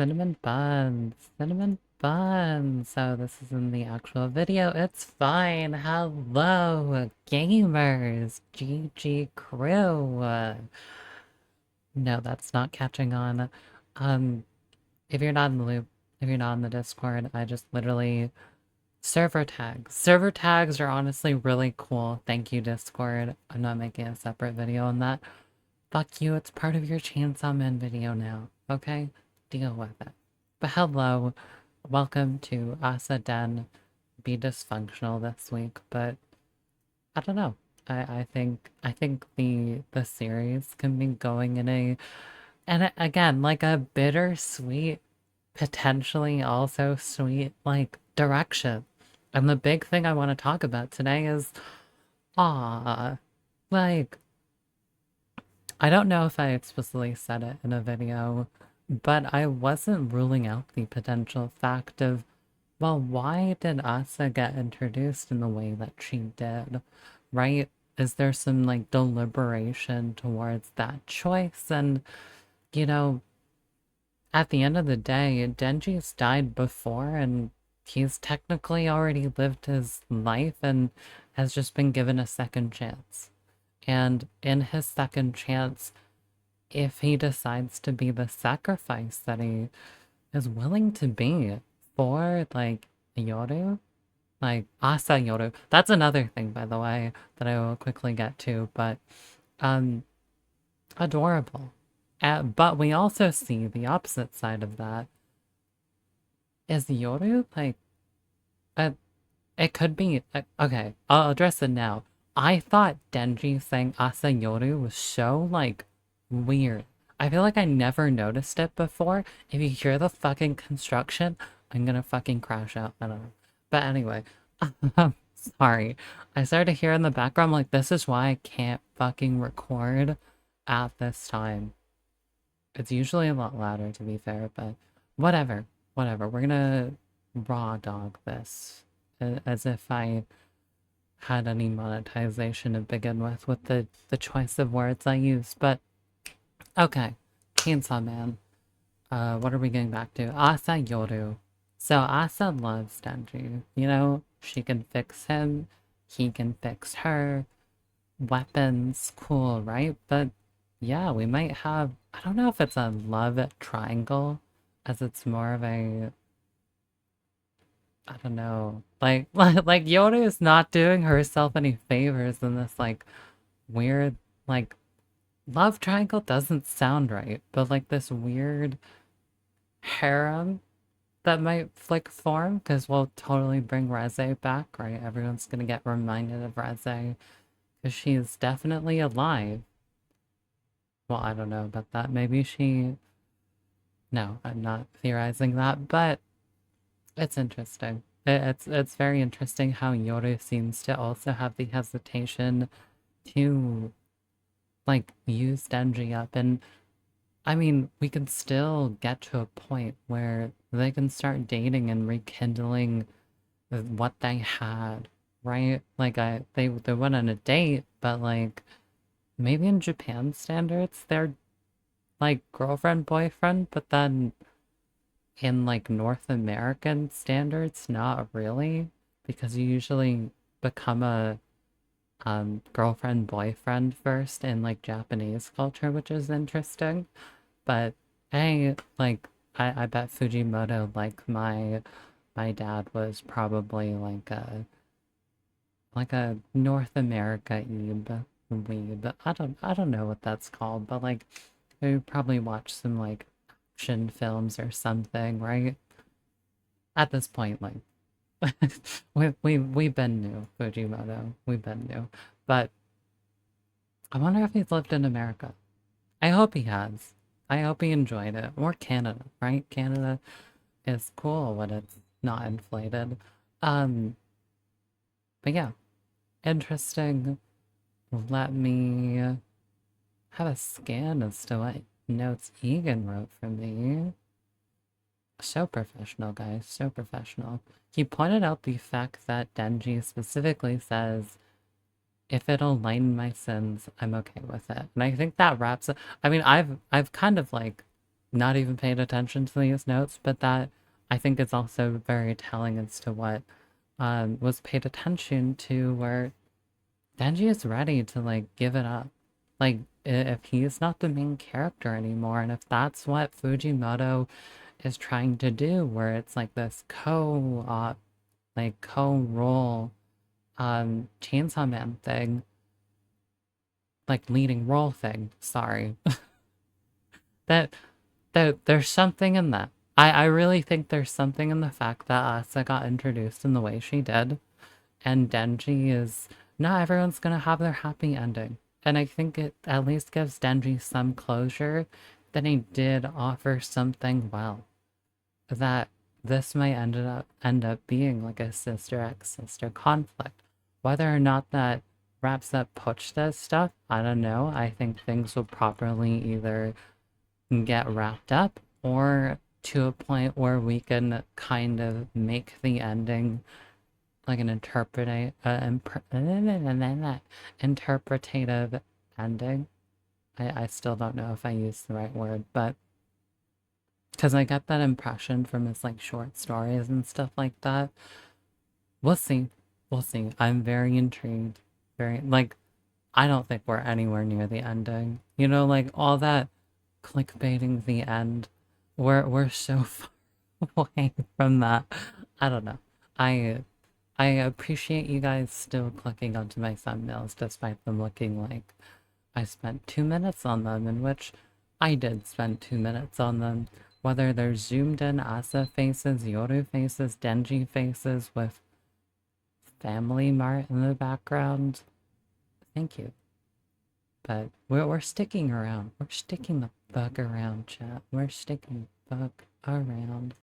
Cinnamon buns, cinnamon buns. So this isn't the actual video. It's fine. Hello, gamers, GG crew. No, that's not catching on. Um, if you're not in the loop, if you're not in the Discord, I just literally server tags. Server tags are honestly really cool. Thank you, Discord. I'm not making a separate video on that. Fuck you. It's part of your Chainsaw Man video now. Okay, deal with it. But hello, welcome to AsaDen. Be dysfunctional this week, but I don't know. I think the series can be going in again, like a bittersweet, potentially also sweet like direction. And the big thing I want to talk about today is like I don't know if I explicitly said it in a video, but I wasn't ruling out the potential fact of, well, why did Asa get introduced in the way that she did, right? Is there some like deliberation towards that choice? And, you know, at the end of the day, Denji's died before and he's technically already lived his life and has just been given a second chance. And in his second chance, if he decides to be the sacrifice that he is willing to be for, like, Yoru, like, Asa Yoru. That's another thing, by the way, that I will quickly get to, but, um, adorable. But we also see the opposite side of that. Is Yoru, like, uh, it could be, okay, I'll address it now. I thought Denji saying Asa Yoru was so, like, weird. I feel like I never noticed it before. If you hear the fucking construction, I'm gonna fucking crash out. I don't know. But anyway, sorry. I started to hear in the background, like, this is why I can't fucking record at this time. It's usually a lot louder, to be fair, but whatever. Whatever. We're gonna raw dog this as if I had any monetization to begin with the choice of words I use. But okay, Chainsaw Man. What are we getting back to? Asa Yoru. So Asa loves Denji. You know, she can fix him, he can fix her. Weapons, cool, right? But yeah, we might have, I don't know if it's a love triangle, as it's more of a, I don't know, like Yoru is not doing herself any favors in this like weird like love triangle doesn't sound right, but like this weird harem that might flick form because we'll totally bring Reze back, right? Everyone's gonna get reminded of Reze because she's definitely alive. Well, I don't know about that. Maybe she. No, I'm not theorizing that, but it's interesting. It's very interesting how Yoru seems to also have the hesitation to like use Denji up, and I mean we can still get to a point where they can start dating and rekindling what they had, right? Like they went on a date, but like maybe in Japan standards they're like girlfriend boyfriend, but then in like North American standards, not really, because you usually become a girlfriend boyfriend first in like Japanese culture, which is interesting. But hey, like I bet Fujimoto, like my dad was probably like a North America weeb. I don't know what that's called, but like we probably watched some like action films or something, right? At this point, like we've been new, Fujimoto. We've been new. But I wonder if he's lived in America. I hope he has. I hope he enjoyed it. Or Canada, right? Canada is cool when it's not inflated. Um, but yeah, interesting. Let me have a scan as to what notes Egan wrote for me. So professional, guys. So professional. He pointed out the fact that Denji specifically says, if it'll lighten my sins, I'm okay with it. And I think that wraps up. I mean, I've kind of like not even paid attention to these notes, but that I think is also very telling as to what was paid attention to, where Denji is ready to like give it up. Like if he's not the main character anymore, and if that's what Fujimoto is trying to do, where it's like this co-op, like co-role Chainsaw Man thing, like leading role thing, sorry. that there's something in that. I really think there's something in the fact that Asa got introduced in the way she did, and Denji is, not everyone's gonna have their happy ending. And I think it at least gives Denji some closure that he did offer something well. That this might end up being like a sister x sister conflict. Whether or not that wraps up Pochta's stuff, I don't know. I think things will properly either get wrapped up or to a point where we can kind of make the ending like an interpretative ending. I still don't know if I used the right word, but because I get that impression from his like short stories and stuff like that. We'll see. We'll see. I'm very intrigued. Very like I don't think we're anywhere near the ending. You know, like all that clickbaiting the end. We're so far away from that. I don't know. I I appreciate you guys still clicking onto my thumbnails despite them looking like I spent 2 minutes on them, in which I did spend 2 minutes on them. Whether they're zoomed in Asa faces, Yoru faces, Denji faces with Family Mart in the background. Thank you. But we're sticking around. We're sticking the fuck around, chat. We're sticking the fuck around.